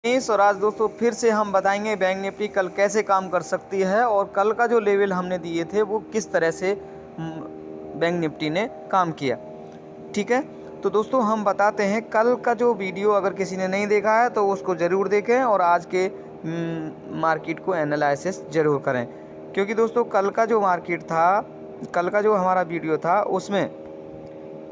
और आज दोस्तों फिर से हम बताएंगे बैंक निफ्टी कल कैसे काम कर सकती है और कल का जो लेवल हमने दिए थे वो किस तरह से बैंक निफ्टी ने काम किया। ठीक है, तो दोस्तों हम बताते हैं कल का जो वीडियो अगर किसी ने नहीं देखा है तो उसको ज़रूर देखें और आज के मार्केट को एनालिसिस ज़रूर करें, क्योंकि दोस्तों कल का जो मार्केट था, कल का जो हमारा वीडियो था उसमें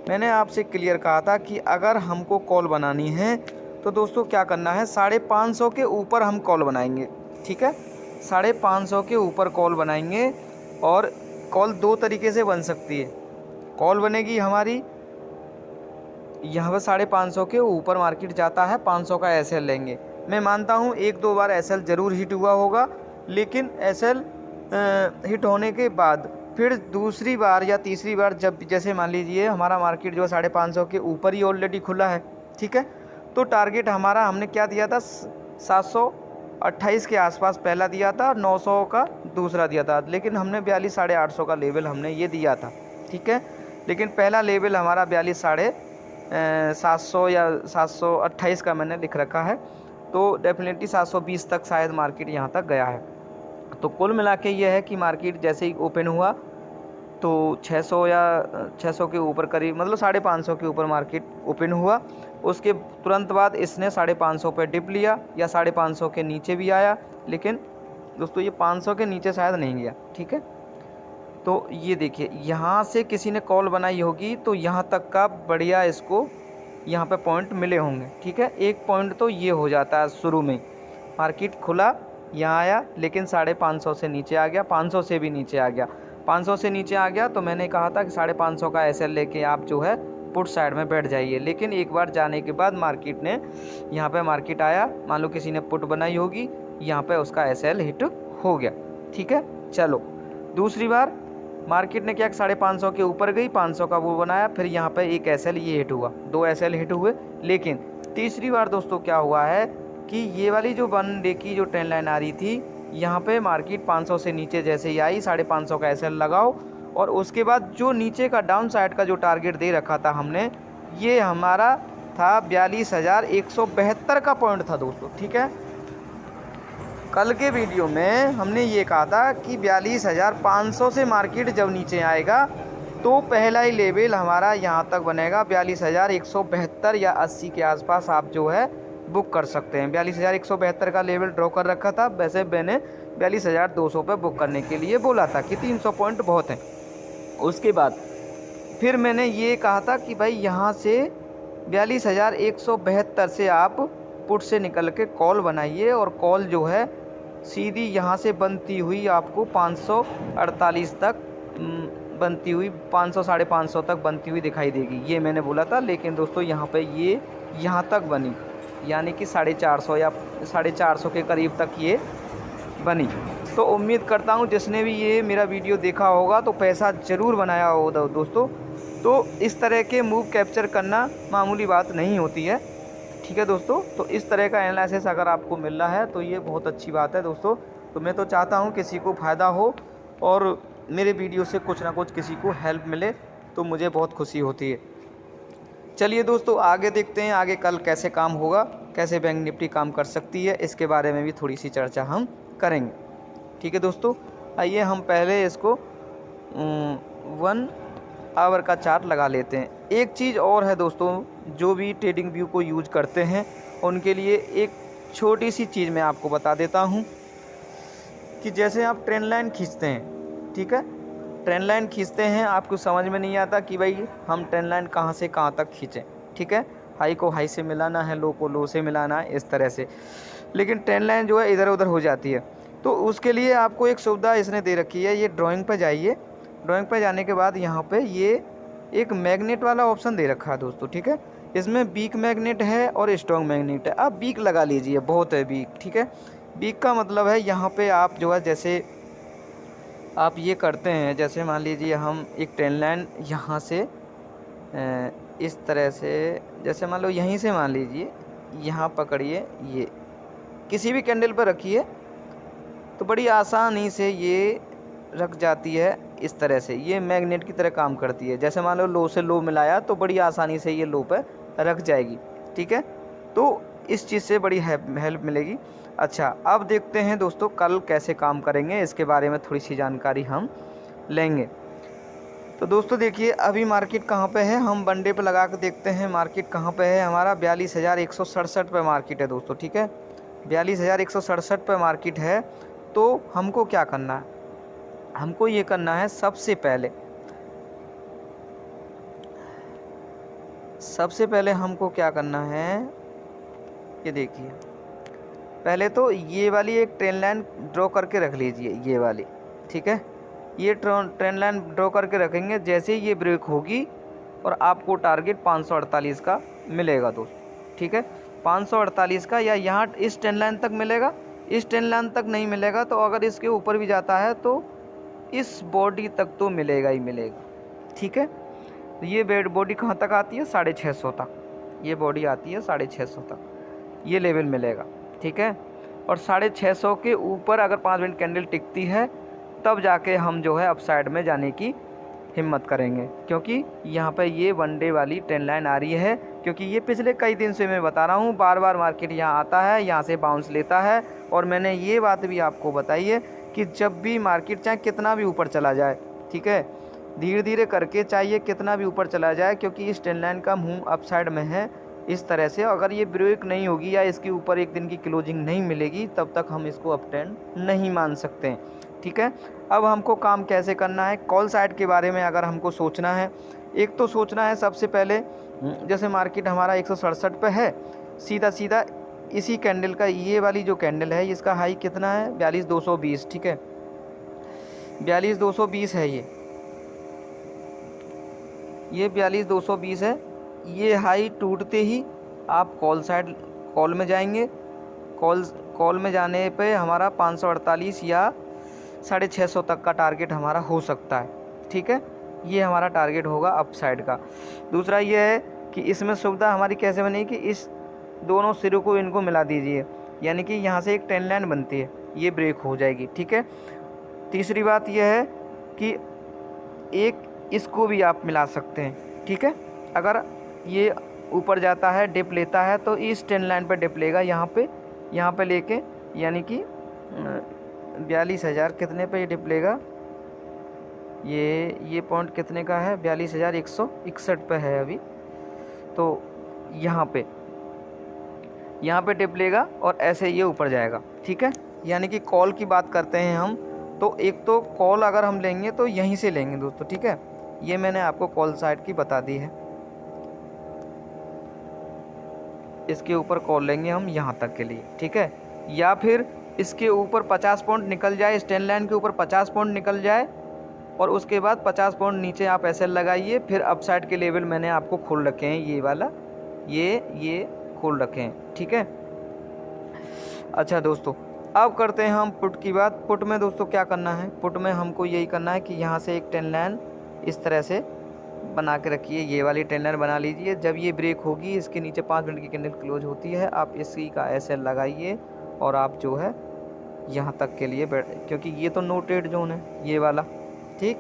मैंने आपसे क्लियर कहा था कि अगर हमको कॉल बनानी है तो दोस्तों क्या करना है, 550 के ऊपर हम कॉल बनाएंगे। ठीक है, 550 के ऊपर कॉल बनाएंगे और कॉल दो तरीके से बन सकती है। कॉल बनेगी हमारी यहाँ पर 550 के ऊपर मार्केट जाता है, 500 का एसएल लेंगे। मैं मानता हूँ एक दो बार एसएल ज़रूर हिट हुआ होगा, लेकिन एसएल हिट होने के बाद फिर दूसरी बार या तीसरी बार जब जैसे मान लीजिए हमारा मार्केट जो 550 के ऊपर ही ऑलरेडी खुला है, ठीक है, तो टारगेट हमारा हमने क्या दिया था, 728 के आसपास पहला दिया था, 900 का दूसरा दिया था, लेकिन हमने 42,850 का लेवल हमने ये दिया था। ठीक है, लेकिन पहला लेवल हमारा 42,700 या 728 का मैंने लिख रखा है, तो डेफिनेटली 720 तक शायद मार्केट यहाँ तक गया है। तो कुल मिला के ये है कि मार्केट जैसे ही ओपन हुआ तो 600 या 600 के ऊपर करीब, मतलब 550 के ऊपर मार्केट ओपन हुआ। उसके तुरंत बाद इसने 550 पे डिप लिया या 550 के नीचे भी आया, लेकिन दोस्तों ये 500 के नीचे शायद नहीं गया। ठीक है, तो ये देखिए यहाँ से किसी ने कॉल बनाई होगी तो यहाँ तक का बढ़िया इसको यहाँ पे पॉइंट मिले होंगे। ठीक है, एक पॉइंट तो ये हो जाता है, शुरू में मार्केट खुला यहाँ आया लेकिन 550 से नीचे आ गया, 500 से भी नीचे आ गया, 500 से नीचे आ गया तो मैंने कहा था कि 550 का एसएल लेके आप जो है पुट साइड में बैठ जाइए। लेकिन एक बार जाने के बाद मार्केट ने यहाँ पे मार्केट आया, मान लो किसी ने पुट बनाई होगी, यहाँ पे उसका एसएल हिट हो गया। ठीक है, चलो दूसरी बार मार्केट ने क्या 550 के ऊपर गई, 500 का वो बनाया, फिर यहाँ पे एक एसएल ये हिट हुआ, दो एसएल हिट हुए। लेकिन तीसरी बार दोस्तों क्या हुआ है कि ये वाली जो 1 डे की जो ट्रेंड लाइन आ रही थी, यहाँ पे मार्केट 500 से नीचे जैसे ही आई, 550 का एसएल लगाओ और उसके बाद जो नीचे का डाउन साइड का जो टारगेट दे रखा था हमने, ये हमारा था 42,172 का पॉइंट था दोस्तों। ठीक है, कल के वीडियो में हमने ये कहा था कि 42,500 से मार्केट जब नीचे आएगा तो पहला ही लेवल हमारा यहाँ तक बनेगा 42,172 या 80 के आसपास आप जो है बुक कर सकते हैं। 42,172 का लेवल ड्रॉ कर रखा था, वैसे मैंने 42,200 पे बुक करने के लिए बोला था कि 300 पॉइंट बहुत हैं। उसके बाद फिर मैंने ये कहा था कि भाई यहाँ से 42,172 से आप पुट से निकल के कॉल बनाइए और कॉल जो है सीधी यहाँ से बनती हुई आपको 548 तक बनती हुई 500 550 तक बनती हुई दिखाई देगी, ये मैंने बोला था। लेकिन दोस्तों यहाँ पे ये यहाँ तक बनी, यानी कि 450 या 450 के करीब तक ये बनी। तो उम्मीद करता हूँ जिसने भी ये मेरा वीडियो देखा होगा तो पैसा ज़रूर बनाया होगा दोस्तों। तो इस तरह के मूव कैप्चर करना मामूली बात नहीं होती है। ठीक है दोस्तों, तो इस तरह का एनालिसिस अगर आपको मिल रहा है तो ये बहुत अच्छी बात है दोस्तों। तो मैं तो चाहता हूँ किसी को फ़ायदा हो और मेरे वीडियो से कुछ ना कुछ किसी को हेल्प मिले, तो मुझे बहुत खुशी होती है। चलिए दोस्तों आगे देखते हैं, आगे कल कैसे काम होगा, कैसे बैंक निफ्टी काम कर सकती है, इसके बारे में भी थोड़ी सी चर्चा हम करेंगे। ठीक है दोस्तों, आइए हम पहले इसको 1 आवर का चार्ट लगा लेते हैं। एक चीज़ और है दोस्तों, जो भी ट्रेडिंग व्यू को यूज करते हैं उनके लिए एक छोटी सी चीज़ मैं आपको बता देता हूं कि जैसे आप ट्रेंड लाइन खींचते हैं, ठीक है, ट्रेंड लाइन खींचते हैं, आपको समझ में नहीं आता कि भाई हम ट्रेंड लाइन कहाँ से कहाँ तक खींचें। ठीक है, हाई को हाई से मिलाना है, लो को लो से मिलाना है, इस तरह से, लेकिन ट्रेंड लाइन जो है इधर उधर हो जाती है। तो उसके लिए आपको एक सुविधा इसने दे रखी है, ये ड्राइंग पर जाइए, ड्राइंग पर जाने के बाद यहाँ पे ये एक मैग्नेट वाला ऑप्शन दे रखा है दोस्तों। ठीक है, इसमें वीक मैग्नेट है और स्ट्रॉन्ग मैग्नेट है, आप वीक लगा लीजिए, बहुत है वीक। ठीक है, वीक का मतलब है यहाँ पे आप जो है जैसे आप ये करते हैं, जैसे मान लीजिए हम एक ट्रेंड लाइन यहाँ से इस तरह से, जैसे मान लो यहीं से मान लीजिए यहाँ पकड़िए, ये किसी भी कैंडल पर रखिए तो बड़ी आसानी से ये रख जाती है इस तरह से, ये मैग्नेट की तरह काम करती है। जैसे मान लो लो से लो मिलाया तो बड़ी आसानी से ये लो पर रख जाएगी। ठीक है, तो इस चीज़ से बड़ी हेल्प मिलेगी। अच्छा, अब देखते हैं दोस्तों कल कैसे काम करेंगे, इसके बारे में थोड़ी सी जानकारी हम लेंगे। तो दोस्तों देखिए अभी मार्केट कहाँ पे है, हम वन डे पे लगा के देखते हैं मार्केट कहाँ पे है। हमारा 42,167 पे मार्केट है दोस्तों, ठीक है, 42,167 पे मार्केट है। तो हमको क्या करना है, हमको ये करना है सबसे पहले हमको क्या करना है, ये देखिए पहले तो ये वाली एक ट्रेन लाइन ड्रॉ करके रख लीजिए, ये वाली, ठीक है, ये ट्रेन लाइन ड्रॉ करके रखेंगे। जैसे ही ये ब्रेक होगी और आपको टारगेट 548 का मिलेगा दोस्तों, ठीक है, 548 का, या यहाँ इस ट्रेन लाइन तक मिलेगा, इस ट्रेन लाइन तक नहीं मिलेगा तो अगर इसके ऊपर भी जाता है तो इस बॉडी तक तो मिलेगा ही मिलेगा, ठीक है। तो ये बॉडी कहाँ तक आती है, 650 तक, ये बॉडी आती है 650 तक, ये लेवल मिलेगा, ठीक है। और 650 के ऊपर अगर 5 मिनट कैंडल टिकती है तब जाके हम जो है अपसाइड में जाने की हिम्मत करेंगे, क्योंकि यहाँ पे ये वन डे वाली ट्रेंड लाइन आ रही है। क्योंकि ये पिछले कई दिन से मैं बता रहा हूँ, बार बार मार्केट यहाँ आता है, यहाँ से बाउंस लेता है। और मैंने ये बात भी आपको बताई है कि जब भी मार्केट चाहे कितना भी ऊपर चला जाए, ठीक है, धीरे धीरे करके चाहिए कितना भी ऊपर चला जाए, क्योंकि इस ट्रेंड लाइन का मुँह अपसाइड में है इस तरह से। अगर ये ब्रेक नहीं होगी या इसके ऊपर एक दिन की क्लोजिंग नहीं मिलेगी तब तक हम इसको अप ट्रेंड नहीं मान सकते, ठीक है। अब हमको काम कैसे करना है, कॉल साइड के बारे में अगर हमको सोचना है, एक तो सोचना है सबसे पहले, जैसे मार्केट हमारा 167 पे है, सीधा सीधा इसी कैंडल का, ये वाली जो कैंडल है इसका हाई कितना है, 42,220, ठीक है, 42,220 है ये 42,220 है। ये हाई टूटते ही आप कॉल में जाएंगे, कॉल में जाने पे हमारा 548 या 650 तक का टारगेट हमारा हो सकता है, ठीक है, ये हमारा टारगेट होगा अपसाइड का। दूसरा ये है कि इसमें सुविधा हमारी कैसे बनेगी कि इस दोनों सिरों को इनको मिला दीजिए, यानी कि यहाँ से एक ट्रेन लाइन बनती है, ये ब्रेक हो जाएगी, ठीक है। तीसरी बात यह है कि एक इसको भी आप मिला सकते हैं, ठीक है, अगर ये ऊपर जाता है डिप लेता है तो इस ट्रेन लाइन पर डिप लेगा, यहाँ पे लेके, यानी कि 42,000 कितने पे ये डिप लेगा, ये पॉइंट कितने का है, 42,161 पे है अभी। तो यहाँ पे डिप लेगा और ऐसे ये ऊपर जाएगा, ठीक है। यानी कि कॉल की बात करते हैं हम, तो एक तो कॉल अगर हम लेंगे तो यहीं से लेंगे दोस्तों, ठीक है, ये मैंने आपको कॉल साइड की बता दी है। इसके ऊपर कॉल लेंगे हम यहाँ तक के लिए, ठीक है, या फिर इसके ऊपर 50 पॉइंट निकल जाए, इस ट्रेंड लाइन के ऊपर 50 पॉइंट निकल जाए और उसके बाद 50 पॉइंट नीचे आप ऐसे लगाइए, फिर अपसाइड के लेवल मैंने आपको खोल रखे हैं, ये वाला ये खोल रखे हैं, ठीक है। अच्छा दोस्तों, अब करते हैं हम पुट की बात। पुट में दोस्तों क्या करना है, पुट में हमको यही करना है कि यहाँ से एक ट्रेंड लाइन इस तरह से बना के रखिए, ये वाली ट्रेंड लाइन बना लीजिए। जब ये ब्रेक होगी, इसके नीचे 5 मिनट की कैंडल क्लोज होती है, आप इसी का SL लगाइए और आप जो है यहाँ तक के लिए क्योंकि ये तो नो ट्रेड जोन है ये वाला, ठीक।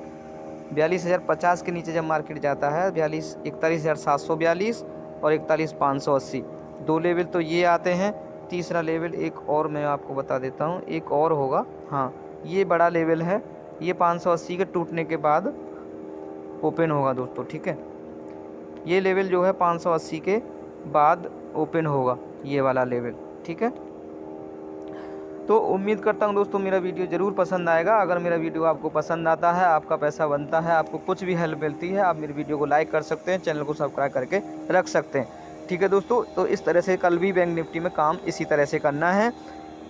42,050 के नीचे जब मार्केट जाता है, 41,742 और 41,580, 2 लेवल तो ये आते हैं। तीसरा लेवल एक और मैं आपको बता देता हूँ, एक और होगा, हाँ, ये बड़ा लेवल है, ये 580 के टूटने के बाद ओपन होगा दोस्तों, ठीक है, ये लेवल जो है 580 के बाद ओपन होगा, ये वाला लेवल, ठीक है। तो उम्मीद करता हूँ दोस्तों मेरा वीडियो ज़रूर पसंद आएगा। अगर मेरा वीडियो आपको पसंद आता है, आपका पैसा बनता है, आपको कुछ भी हेल्प मिलती है, आप मेरे वीडियो को लाइक कर सकते हैं, चैनल को सब्सक्राइब करके रख सकते हैं, ठीक है दोस्तों। तो इस तरह से कल भी बैंक निफ्टी में काम इसी तरह से करना है,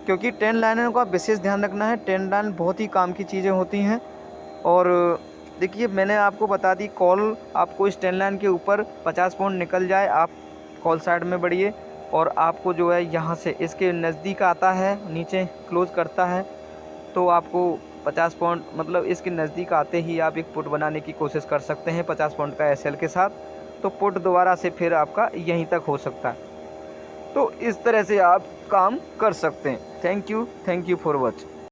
क्योंकि ट्रेंड लाइनों का विशेष ध्यान रखना है। ट्रेंड लाइन बहुत ही काम की चीज़ें होती हैं। और देखिए मैंने आपको बता दी, कॉल आपको इस ट्रेंड लाइन के ऊपर 50 पॉइंट निकल जाए, आप कॉल साइड में बढ़िए, और आपको जो है यहाँ से इसके नज़दीक आता है, नीचे क्लोज करता है, तो आपको 50 पॉइंट मतलब इसके नज़दीक आते ही आप एक पुट बनाने की कोशिश कर सकते हैं 50 पॉइंट का SL के साथ। तो पुट दोबारा से फिर आपका यहीं तक हो सकता है। तो इस तरह से आप काम कर सकते हैं। Thank you for watching.